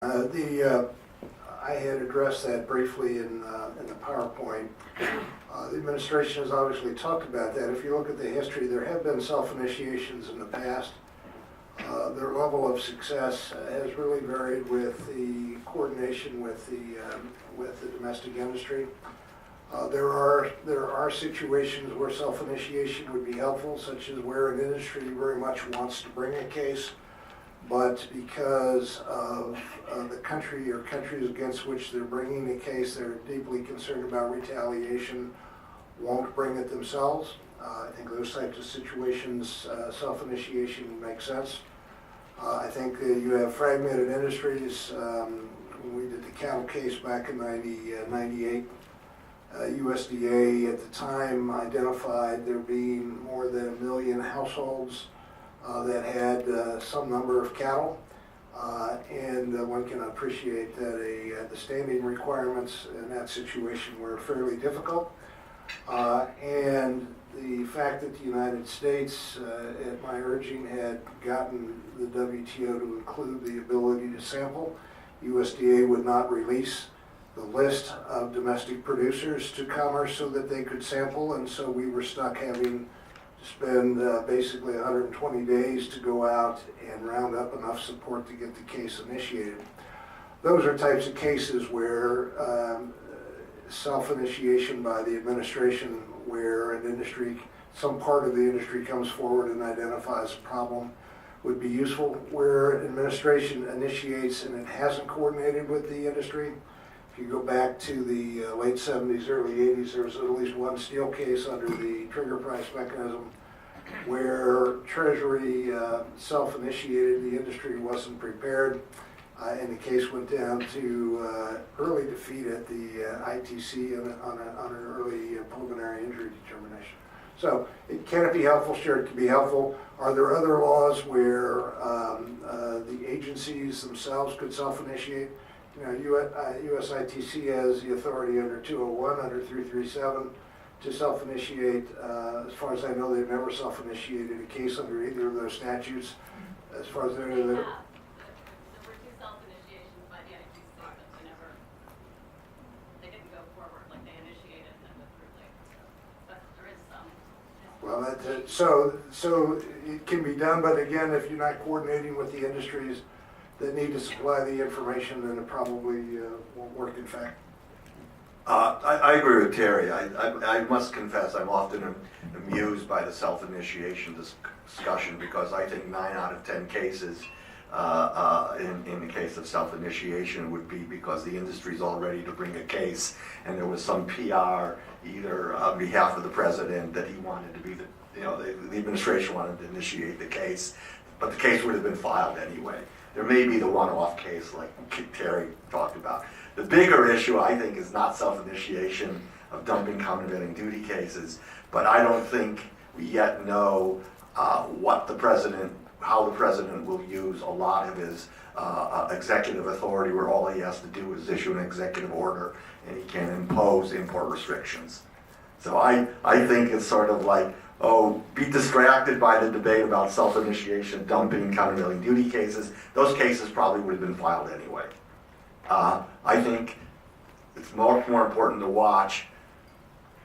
I had addressed that briefly in the PowerPoint. The administration has obviously talked about that. If you look at the history, there have been self-initiations in the past. Their level of success has really varied with the coordination with the domestic industry. There are situations where self-initiation would be helpful, such as where an industry very much wants to bring a case, but because of the country or countries against which they're bringing the case, they're deeply concerned about retaliation, won't bring it themselves. I think those types of situations, self-initiation makes sense. I think you have fragmented industries. When we did the cattle case back in 98, USDA at the time identified there being more than 1 million households that had some number of cattle, and one can appreciate that the standing requirements in that situation were fairly difficult, and the fact that the United States, at my urging, had gotten the WTO to include the ability to sample. USDA would not release the list of domestic producers to commerce so that they could sample, and so we were stuck having to spend basically 120 days to go out and round up enough support to get the case initiated. Those are types of cases where self-initiation by the administration, where an industry, some part of the industry comes forward and identifies a problem, would be useful. Where administration initiates and it hasn't coordinated with the industry, if you go back to the late 70s, early 80s, there was at least one steel case under the trigger price mechanism where Treasury self-initiated, the industry wasn't prepared, and the case went down to early defeat at the ITC on an early preliminary injury determination. So can it be helpful? Sure, it can be helpful. Are there other laws where the agencies themselves could self-initiate? You know, USITC has the authority under 201, under 337 to self-initiate. As far as I know, they've never self-initiated a case under either of those statutes. As far as I know, there were 2 self-initiations by the ITC, but they didn't go forward. Like they initiated and then withdrew later. But there is some. Well, so it can be done, but again, if you're not coordinating with the industries that need to supply the information, then it probably won't work in fact. I agree with Terry. I must confess I'm often amused by the self-initiation discussion, because I think 9 out of 10 cases in the case of self-initiation would be because the industry's all ready to bring a case and there was some PR either on behalf of the president that he wanted to be the administration wanted to initiate the case, but the case would have been filed anyway. There may be the one-off case like Terry talked about. The bigger issue, I think, is not self-initiation of dumping countervailing duty cases, but I don't think we yet know how the president will use a lot of his executive authority, where all he has to do is issue an executive order and he can impose import restrictions. So I think it's sort of like, be distracted by the debate about self-initiation, dumping, countervailing duty cases. Those cases probably would have been filed anyway. I think it's much more important to watch.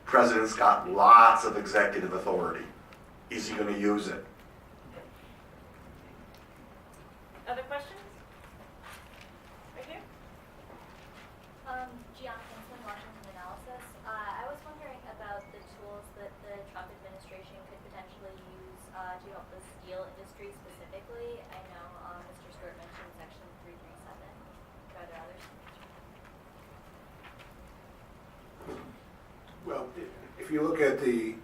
President's got lots of executive authority. Is he going to use it? Other questions? Right here? Ikenson, Washington Analysis. I was wondering about the tools that the Trump administration could potentially use to help the steel industry specifically. I know Mr. Stewart mentioned Section 337. Are there others? Well, if you look at the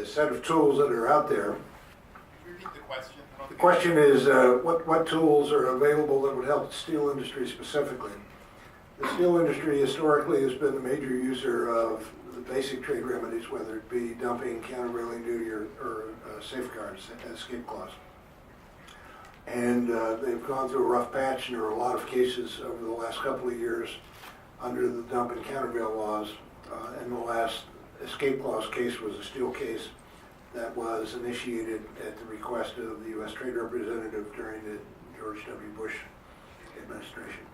set of tools that are out there, Can you repeat the question? the question is what tools are available that would help the steel industry specifically. The steel industry historically has been a major user of the basic trade remedies, whether it be dumping, countervailing duty, or safeguards, escape clause. And they've gone through a rough patch, and there are a lot of cases over the last couple of years under the dump and countervail laws. And the last escape clause case was a steel case that was initiated at the request of the U.S. Trade Representative during the George W. Bush administration.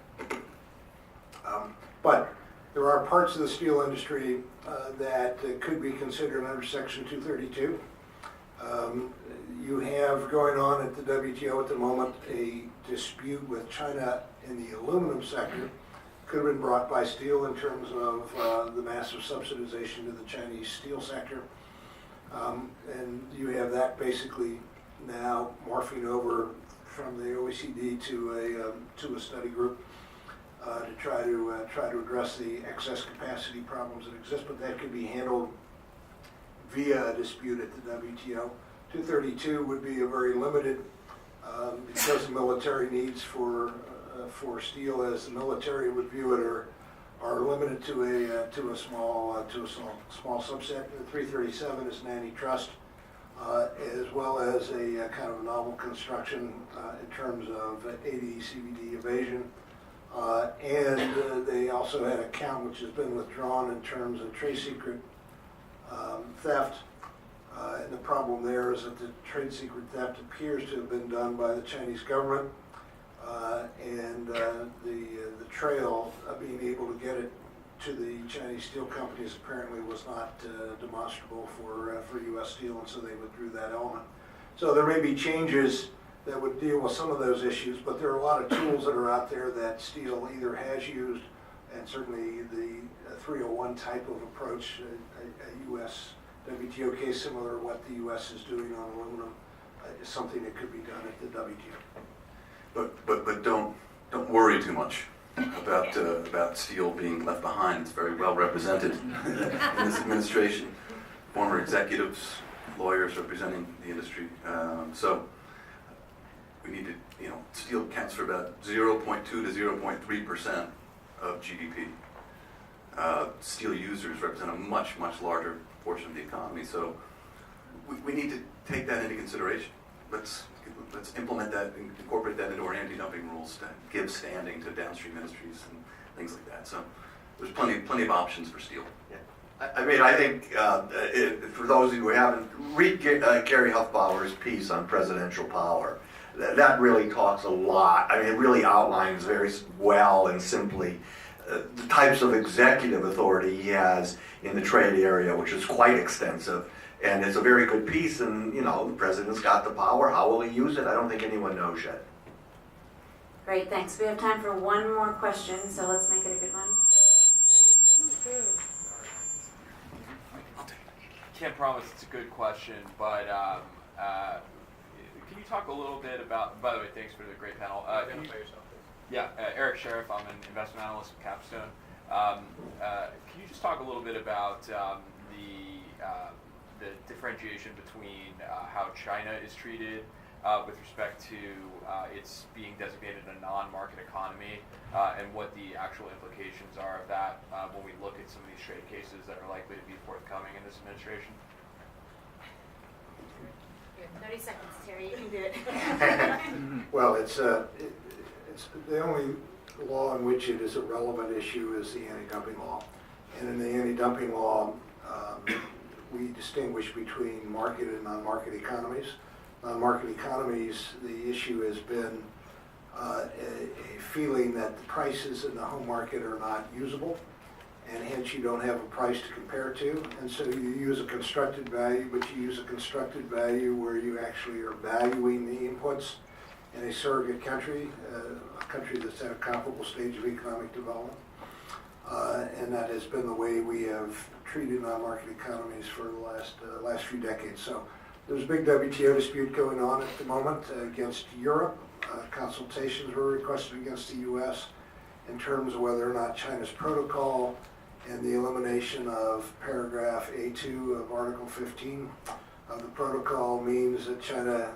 But there are parts of the steel industry that could be considered under Section 232. You have going on at the WTO at the moment a dispute with China in the aluminum sector. Could have been brought by steel in terms of the massive subsidization to the Chinese steel sector. And you have that basically now morphing over from the OECD to a study group to try to address the excess capacity problems that exist, but that could be handled via a dispute at the WTO. 232 would be a very limited, because the military needs for steel, as the military would view it, are limited to a small subset. The 337 is an antitrust, as well as a kind of novel construction in terms of AD CVD evasion. And they also had a count which has been withdrawn in terms of trade secret theft. And the problem there is that the trade secret theft appears to have been done by the Chinese government, and the trail of being able to get it to the Chinese steel companies apparently was not demonstrable for U.S. Steel, and so they withdrew that element. So there may be changes that would deal with some of those issues, but there are a lot of tools that are out there that steel either has used, and certainly the 301 type of approach, a U.S. WTO case similar to what the U.S. is doing on aluminum, is something that could be done at the WTO. But don't worry too much about steel being left behind. It's very well represented in this administration. Former executives, lawyers representing the industry. So we need to, steel accounts for about 0.2 to 0.3% of GDP. Steel users represent a much, much larger portion of the economy. So we need to take that into consideration. Let's implement that, incorporate that into our anti-dumping rules to give standing to downstream industries and things like that. So there's plenty of options for steel. Yeah. I think for those of you who haven't, read Gary Huffbauer's piece on presidential power. That really talks a lot. It really outlines very well and simply the types of executive authority he has in the trade area, which is quite extensive. And it's a very good piece, and the president's got the power. How will he use it? I don't think anyone knows yet. Great, thanks. We have time for one more question, so let's make it a good one. Can't promise it's a good question, but can you talk a little bit about, by the way, thanks for the great panel. Identify yourself, please. Yeah, Eric Sheriff, I'm an investment analyst at Capstone. Can you just talk a little bit about the differentiation between how China is treated with respect to its being designated a non-market economy and what the actual implications are of that when we look at some of these trade cases that are likely to be forthcoming in this administration? You have 30 seconds, Terry. You can do it. Well, it's the only law in which it is a relevant issue is the anti-dumping law. And in the anti-dumping law, we distinguish between market and non-market economies. Non-market economies, the issue has been a feeling that the prices in the home market are not usable, and hence you don't have a price to compare to. And so you use a constructed value, but you use a constructed value where you actually are valuing the inputs in a surrogate country, a country that's at a comparable stage of economic development. And that has been the way we have treated non-market economies for the last few decades. So there's a big WTO dispute going on at the moment against Europe. Consultations were requested against the U.S. in terms of whether or not China's protocol and the elimination of paragraph A2 of Article 15 of the protocol means that China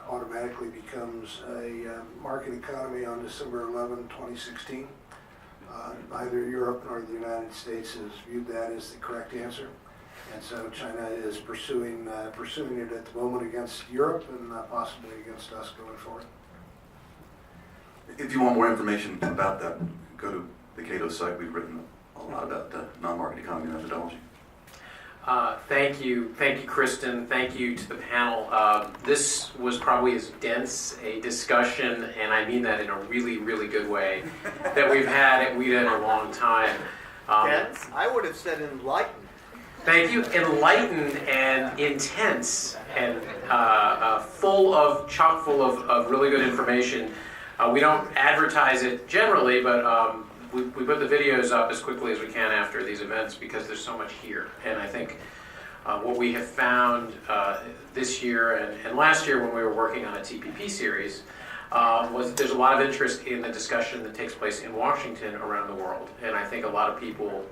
automatically becomes a market economy on December 11, 2016. Neither Europe nor the United States has viewed that as the correct answer. And so China is pursuing it at the moment against Europe and possibly against us going forward. If you want more information about that, go to the Cato site. We've written a lot about non-market economy methodology. Thank you, Kristin. Thank you to the panel. This was probably as dense a discussion, and I mean that in a really, really good way, that we've had at WIDA in a long time. Dense? I would have said enlightened. Thank you. Enlightened and intense and chock full of really good information. We don't advertise it generally, but we put the videos up as quickly as we can after these events because there's so much here. And I think what we have found this year and last year when we were working on a TPP series was that there's a lot of interest in the discussion that takes place in Washington around the world. And I think a lot of people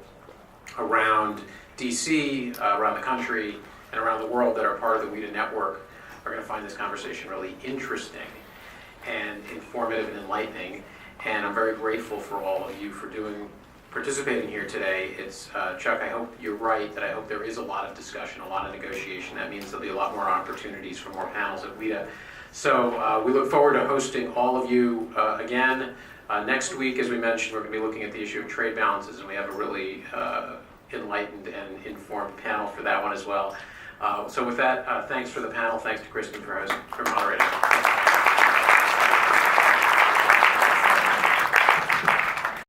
around DC, around the country, and around the world that are part of the WIDA network are going to find this conversation really interesting and informative and enlightening. And I'm very grateful for all of you for participating here today. It's Chuck, I hope you're right that I hope there is a lot of discussion, a lot of negotiation. That means there'll be a lot more opportunities for more panels at WIDA. So we look forward to hosting all of you again. Next week, as we mentioned, we're going to be looking at the issue of trade balances, and we have a really enlightened and informed panel for that one as well. So with that, thanks for the panel. Thanks to Kristin for moderating.